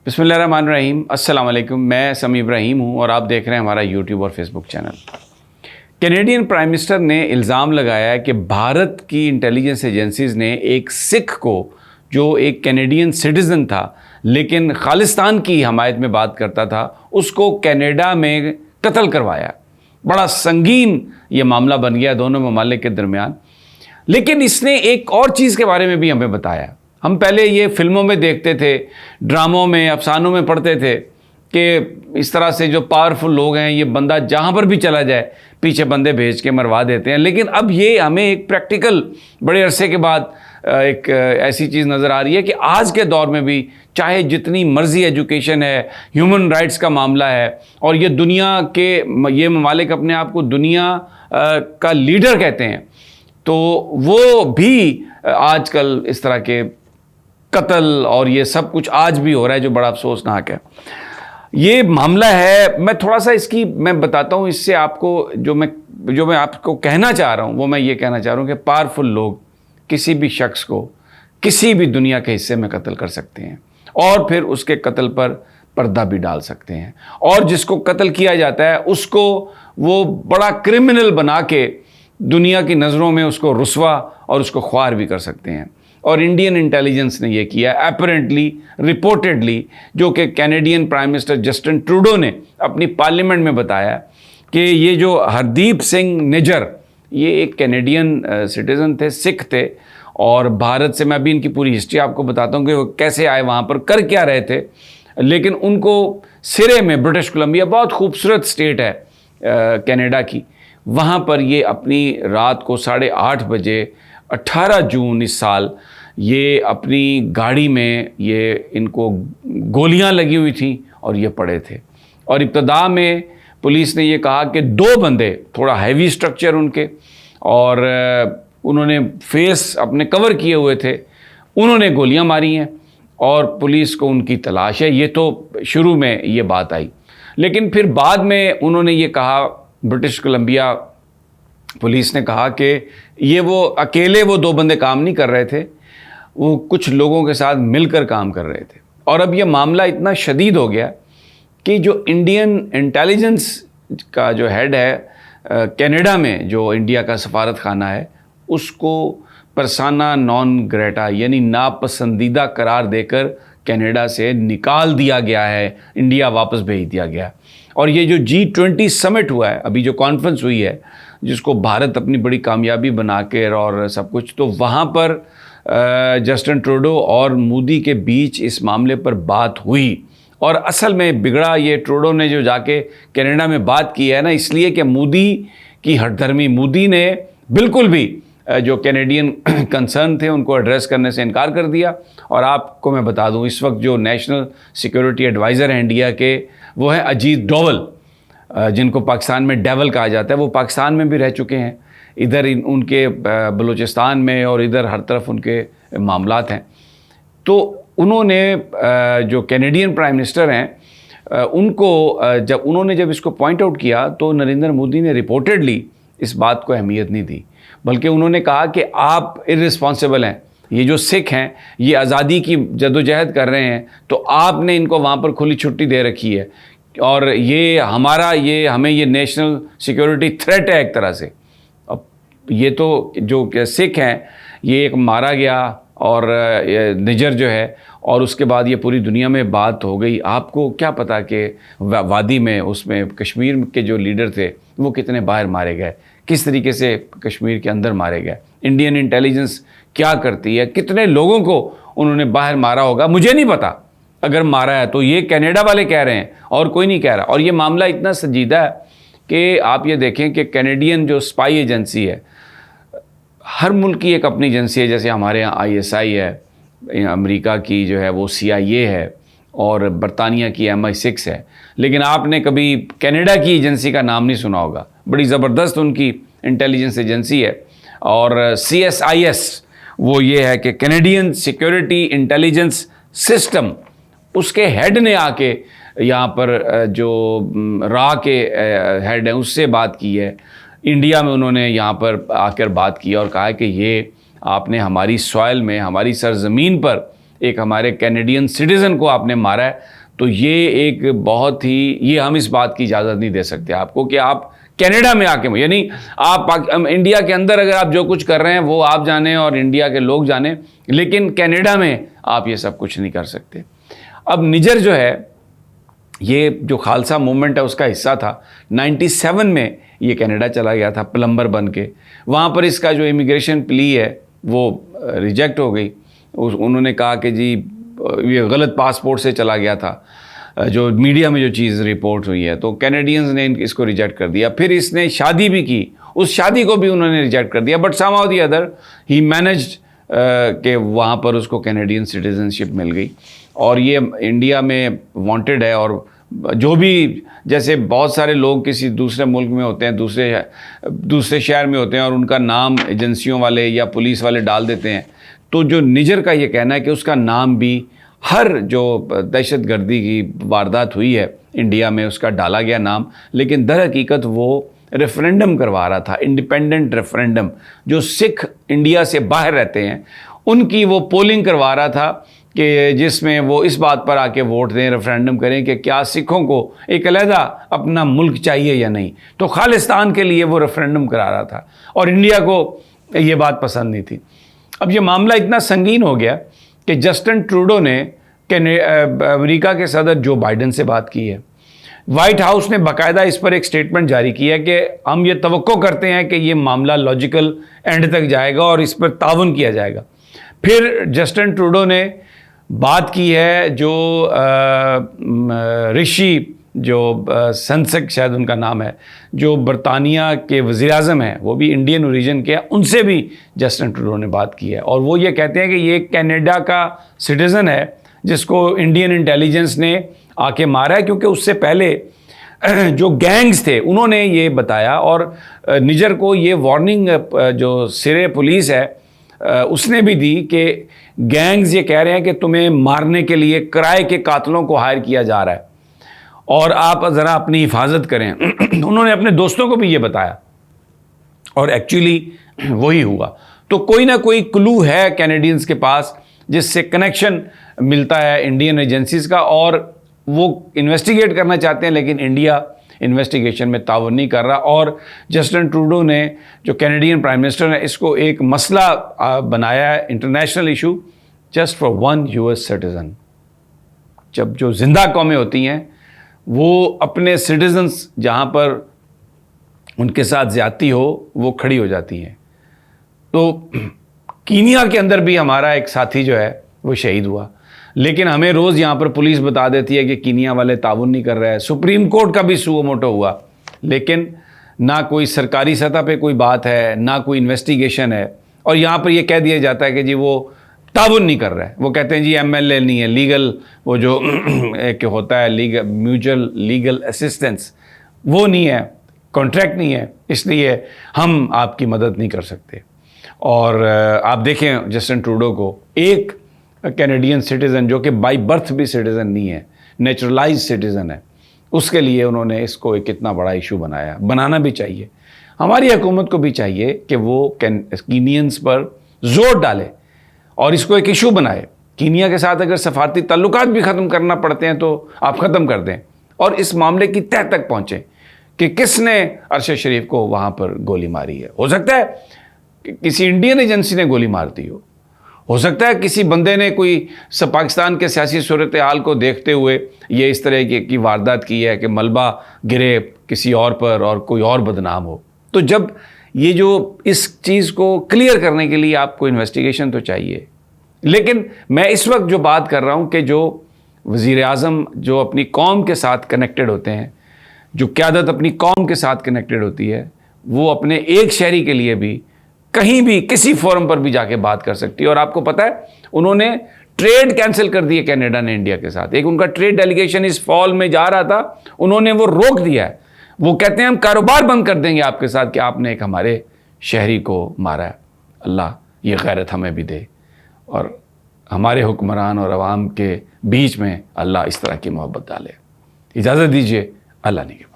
بسم اللہ الرحمن الرحیم. السلام علیکم. میں سمیع ابراہیم ہوں اور آپ دیکھ رہے ہیں ہمارا یوٹیوب اور فیس بک چینل. کینیڈین پرائم منسٹر نے الزام لگایا ہے کہ بھارت کی انٹیلیجنس ایجنسیز نے ایک سکھ کو جو ایک کینیڈین سٹیزن تھا لیکن خالصتان کی حمایت میں بات کرتا تھا اس کو کینیڈا میں قتل کروایا. بڑا سنگین یہ معاملہ بن گیا دونوں ممالک کے درمیان. لیکن اس نے ایک اور چیز کے بارے میں بھی ہمیں بتایا. ہم پہلے یہ فلموں میں دیکھتے تھے, ڈراموں میں, افسانوں میں پڑھتے تھے کہ اس طرح سے جو پاورفل لوگ ہیں یہ بندہ جہاں پر بھی چلا جائے پیچھے بندے بھیج کے مروا دیتے ہیں. لیکن اب یہ ہمیں ایک پریکٹیکل بڑے عرصے کے بعد ایک ایسی چیز نظر آ رہی ہے کہ آج کے دور میں بھی چاہے جتنی مرضی ایجوکیشن ہے, ہیومن رائٹس کا معاملہ ہے, اور یہ دنیا کے یہ ممالک اپنے آپ کو دنیا کا لیڈر کہتے ہیں, تو وہ بھی آج کل اس طرح کے قتل اور یہ سب کچھ آج بھی ہو رہا ہے جو بڑا افسوسناک ہے. یہ معاملہ ہے, میں تھوڑا سا اس کی میں بتاتا ہوں, اس سے آپ کو جو میں آپ کو کہنا چاہ رہا ہوں وہ میں یہ کہنا چاہ رہا ہوں کہ پاورفل لوگ کسی بھی شخص کو کسی بھی دنیا کے حصے میں قتل کر سکتے ہیں اور پھر اس کے قتل پر پردہ بھی ڈال سکتے ہیں, اور جس کو قتل کیا جاتا ہے اس کو وہ بڑا کرمنل بنا کے دنیا کی نظروں میں اس کو رسوا اور اس کو خوار بھی کر سکتے ہیں. اور انڈین انٹیلیجنس نے یہ کیا اپیرنٹلی, رپورٹڈلی, جو کہ Canadian prime minister Justin Trudeau نے اپنی پارلیمنٹ میں بتایا کہ یہ جو ہردیپ سنگھ نجر یہ ایک کینیڈین سٹیزن تھے, سکھ تھے, اور بھارت سے میں ابھی ان کی پوری ہسٹری آپ کو بتاتا ہوں کہ وہ کیسے آئے, وہاں پر کر کیا رہے تھے. لیکن ان کو سرے میں برٹش کولمبیا بہت خوبصورت اسٹیٹ ہے کینیڈا کی, وہاں پر یہ اپنی رات کو 8:30 بجے 18 جون اس سال یہ اپنی گاڑی میں یہ ان کو گولیاں لگی ہوئی تھیں اور یہ پڑے تھے. اور ابتدا میں پولیس نے یہ کہا کہ 2 بندے تھوڑا ہیوی سٹرکچر ان کے, اور انہوں نے فیس اپنے کور کیے ہوئے تھے, انہوں نے گولیاں ماری ہیں اور پولیس کو ان کی تلاش ہے. یہ تو شروع میں یہ بات آئی, لیکن پھر بعد میں انہوں نے یہ کہا, برٹش کولمبیا پولیس نے کہا کہ یہ وہ اکیلے وہ 2 بندے کام نہیں کر رہے تھے, وہ کچھ لوگوں کے ساتھ مل کر کام کر رہے تھے. اور اب یہ معاملہ اتنا شدید ہو گیا کہ جو انڈین انٹیلیجنس کا جو ہیڈ ہے کینیڈا میں, جو انڈیا کا سفارت خانہ ہے, اس کو پرسانا نان گریٹا یعنی ناپسندیدہ قرار دے کر کینیڈا سے نکال دیا گیا ہے, انڈیا واپس بھیج دیا گیا. اور یہ جو G20 سمٹ ہوا ہے, ابھی جو کانفرنس ہوئی ہے جس کو بھارت اپنی بڑی کامیابی بنا کے اور سب کچھ, تو وہاں پر جسٹن ٹروڈو اور مودی کے بیچ اس معاملے پر بات ہوئی. اور اصل میں بگڑا یہ ٹروڈو نے جو جا کے کینیڈا میں بات کی ہے نا, اس لیے کہ مودی کی ہٹ دھرمی, مودی نے بالکل بھی جو کینیڈین کنسرن تھے ان کو ایڈریس کرنے سے انکار کر دیا. اور آپ کو میں بتا دوں اس وقت جو نیشنل سیکیورٹی ایڈوائزر ہیں انڈیا کے وہ ہیں اجیت ڈوول, جن کو پاکستان میں ڈیول کہا جاتا ہے. وہ پاکستان میں بھی رہ چکے ہیں, ادھر ان کے بلوچستان میں اور ادھر ہر طرف ان کے معاملات ہیں. تو انہوں نے جو کینیڈین پرائم منسٹر ہیں ان کو انہوں نے جب اس کو پوائنٹ آؤٹ کیا تو نریندر مودی نے رپورٹڈلی اس بات کو اہمیت نہیں دی, بلکہ انہوں نے کہا کہ آپ ارسپانسبل ہیں, یہ جو سکھ ہیں یہ آزادی کی جدوجہد کر رہے ہیں تو آپ نے ان کو وہاں پر کھلی چھٹی دے رکھی ہے, اور یہ ہمیں یہ نیشنل سیکیورٹی تھریٹ ہے ایک طرح سے. اب یہ تو جو سکھ ہیں یہ ایک مارا گیا اور نجر جو ہے, اور اس کے بعد یہ پوری دنیا میں بات ہو گئی. آپ کو کیا پتا کہ وادی میں اس میں کشمیر کے جو لیڈر تھے وہ کتنے باہر مارے گئے, کس طریقے سے کشمیر کے اندر مارے گئے, انڈین انٹیلیجنس کیا کرتی ہے, کتنے لوگوں کو انہوں نے باہر مارا ہوگا, مجھے نہیں پتا. اگر مارا ہے تو یہ کینیڈا والے کہہ رہے ہیں اور کوئی نہیں کہہ رہا. اور یہ معاملہ اتنا سنجیدہ ہے کہ آپ یہ دیکھیں کہ کینیڈین جو اسپائی ایجنسی ہے, ہر ملک کی ایک اپنی ایجنسی ہے, جیسے ہمارے یہاں ISI ہے, امریکہ کی جو ہے وہ CIA ہے, اور برطانیہ کی MI6 ہے. لیکن آپ نے کبھی کینیڈا کی ایجنسی کا نام نہیں سنا ہوگا, بڑی زبردست ان کی انٹیلیجنس ایجنسی ہے. اور CSIS وہ یہ ہے کہ کینیڈین سیکیورٹی انٹیلیجنس سسٹم, اس کے ہیڈ نے آ کے یہاں پر جو را کے ہیڈ ہیں اس سے بات کی ہے. انڈیا میں انہوں نے یہاں پر آ کر بات کی اور کہا کہ یہ آپ نے ہماری سوائل میں, ہماری سرزمین پر ایک ہمارے کینیڈین سٹیزن کو آپ نے مارا ہے، تو یہ ایک بہت ہی، یہ ہم اس بات کی اجازت نہیں دے سکتے آپ کو کہ آپ کینیڈا میں آ کے، یعنی آپ انڈیا کے اندر اگر آپ جو کچھ کر رہے ہیں وہ آپ جانیں اور انڈیا کے لوگ جانیں، لیکن کینیڈا میں آپ یہ سب کچھ نہیں کر سکتے۔ اب نجر جو ہے، یہ جو خالصہ موومنٹ ہے اس کا حصہ تھا۔ 97 میں یہ کینیڈا چلا گیا تھا پلمبر بن کے، وہاں پر اس کا جو امیگریشن پلی ہے وہ ریجیکٹ ہو گئی۔ انہوں نے کہا کہ جی یہ غلط پاسپورٹ سے چلا گیا تھا، جو میڈیا میں جو چیز رپورٹ ہوئی ہے، تو کینیڈینز نے اس کو ریجیکٹ کر دیا۔ پھر اس نے شادی بھی کی، اس شادی کو بھی انہوں نے ریجیکٹ کر دیا، but some how the other he managed کہ وہاں پر اس کو کینیڈین سٹیزن شپ مل گئی، اور یہ انڈیا میں وانٹڈ ہے۔ اور جو بھی، جیسے بہت سارے لوگ کسی دوسرے ملک میں ہوتے ہیں، دوسرے شہر میں ہوتے ہیں، اور ان کا نام ایجنسیوں والے یا پولیس والے ڈال دیتے ہیں، تو جو نجر کا یہ کہنا ہے کہ اس کا نام بھی ہر جو دہشت گردی کی واردات ہوئی ہے انڈیا میں اس کا ڈالا گیا نام، لیکن در حقیقت وہ ریفرینڈم کروا رہا تھا، انڈیپینڈنٹ ریفرینڈم، جو سکھ انڈیا سے باہر رہتے ہیں ان کی وہ پولنگ کروا رہا تھا، کہ جس میں وہ اس بات پر آ کے ووٹ دیں، ریفرینڈم کریں کہ کیا سکھوں کو ایک علیحدہ اپنا ملک چاہیے یا نہیں۔ تو خالصتان کے لیے وہ ریفرینڈم کرا رہا تھا، اور انڈیا کو یہ بات پسند نہیں تھی۔ اب یہ معاملہ اتنا سنگین ہو گیا کہ جسٹن ٹروڈو نے امریکہ کے صدر جو بائیڈن سے بات کی ہے، وائٹ ہاؤس نے باقاعدہ اس پر ایک سٹیٹمنٹ جاری کی ہے کہ ہم یہ توقع کرتے ہیں کہ یہ معاملہ لاجیکل اینڈ تک جائے گا اور اس پر تعاون کیا جائے گا۔ پھر جسٹن ٹروڈو نے بات کی ہے جو رشی، جو سنسک شاید ان کا نام ہے، جو برطانیہ کے وزیر اعظم ہیں، وہ بھی انڈین اوریجن کے ہیں، ان سے بھی جسٹن ٹروڈو نے بات کی ہے، اور وہ یہ کہتے ہیں کہ یہ کینیڈا کا سٹیزن ہے جس کو انڈین انٹیلیجنس نے آ کے مارا ہے، کیونکہ اس سے پہلے جو گینگز تھے انہوں نے یہ بتایا، اور نجر کو یہ وارننگ جو سرے پولیس ہے اس نے بھی دی کہ گینگز یہ کہہ رہے ہیں کہ تمہیں مارنے کے لیے کرائے کے قاتلوں کو ہائر کیا جا رہا ہے، اور آپ ذرا اپنی حفاظت کریں۔ انہوں نے اپنے دوستوں کو بھی یہ بتایا، اور ایکچولی وہی ہوا۔ تو کوئی نہ کوئی کلو ہے کینیڈینز کے پاس جس سے کنیکشن ملتا ہے انڈین ایجنسیز کا، اور وہ انویسٹیگیٹ کرنا چاہتے ہیں، لیکن انڈیا انویسٹیگیشن میں تعاون نہیں کر رہا۔ اور جسٹن ٹروڈو نے، جو کینیڈین پرائم منسٹر ہیں، اس کو ایک مسئلہ بنایا ہے، international issue, just for one US citizen. جب جو زندہ قومیں ہوتی ہیں وہ اپنے سٹیزنز جہاں پر ان کے ساتھ زیادتی ہو وہ کھڑی ہو جاتی ہیں۔ تو کینیا کے اندر بھی ہمارا ایک ساتھی جو ہے وہ شہید ہوا، لیکن ہمیں روز یہاں پر پولیس بتا دیتی ہے کہ کینیا والے تعاون نہیں کر رہے ہیں۔ سپریم کورٹ کا بھی سو موٹو ہوا، لیکن نہ کوئی سرکاری سطح پہ کوئی بات ہے، نہ کوئی انویسٹیگیشن ہے، اور یہاں پر یہ کہہ دیا جاتا ہے کہ جی وہ تعاون نہیں کر رہا ہے۔ وہ کہتے ہیں جی MLA نہیں ہے، لیگل وہ جو ایک ہوتا ہے لیگل میوچل لیگل اسسٹنس، وہ نہیں ہے، کانٹریکٹ نہیں ہے، اس لیے ہم آپ کی مدد نہیں کر سکتے۔ اور آپ دیکھیں جسٹن ٹروڈو کو، ایک کینیڈین سٹیزن جو کہ بائی برتھ بھی سٹیزن نہیں ہے، نیچرلائز سٹیزن ہے، اس کے لیے انہوں نے اس کو ایک اتنا بڑا ایشو بنایا۔ بنانا بھی چاہیے، ہماری حکومت کو بھی چاہیے کہ وہ کینینز پر زور ڈالے اور اس کو ایک ایشو بنائے۔ کینیا کے ساتھ اگر سفارتی تعلقات بھی ختم کرنا پڑتے ہیں تو آپ ختم کر دیں، اور اس معاملے کی تہہ تک پہنچیں کہ کس نے ارشد شریف کو وہاں پر گولی ماری ہے۔ ہو سکتا ہے کہ کسی انڈین ایجنسی نے گولی مار دی ہو سکتا ہے کسی بندے نے کوئی پاکستان کے سیاسی صورتحال کو دیکھتے ہوئے یہ اس طرح کی واردات کی ہے کہ ملبہ گرے کسی اور پر اور کوئی اور بدنام ہو۔ تو جب یہ جو اس چیز کو کلیئر کرنے کے لیے آپ کو انویسٹیگیشن تو چاہیے، لیکن میں اس وقت جو بات کر رہا ہوں کہ جو وزیر اعظم جو اپنی قوم کے ساتھ کنیکٹڈ ہوتے ہیں، جو قیادت اپنی قوم کے ساتھ کنیکٹڈ ہوتی ہے، وہ اپنے ایک شہری کے لیے بھی کہیں بھی کسی فورم پر بھی جا کے بات کر سکتی ہے۔ اور آپ کو پتہ ہے انہوں نے ٹریڈ کینسل کر دی ہے کینیڈا نے انڈیا کے ساتھ۔ ایک ان کا ٹریڈ ڈیلیگیشن اس فال میں جا رہا تھا، انہوں نے وہ روک دیا ہے۔ وہ کہتے ہیں ہم کاروبار بند کر دیں گے آپ کے ساتھ کہ آپ نے ایک ہمارے شہری کو مارا ہے۔ اللہ یہ غیرت ہمیں بھی دے، اور ہمارے حکمران اور عوام کے بیچ میں اللہ اس طرح کی محبت ڈالے۔ اجازت دیجیے، اللہ نگہبان۔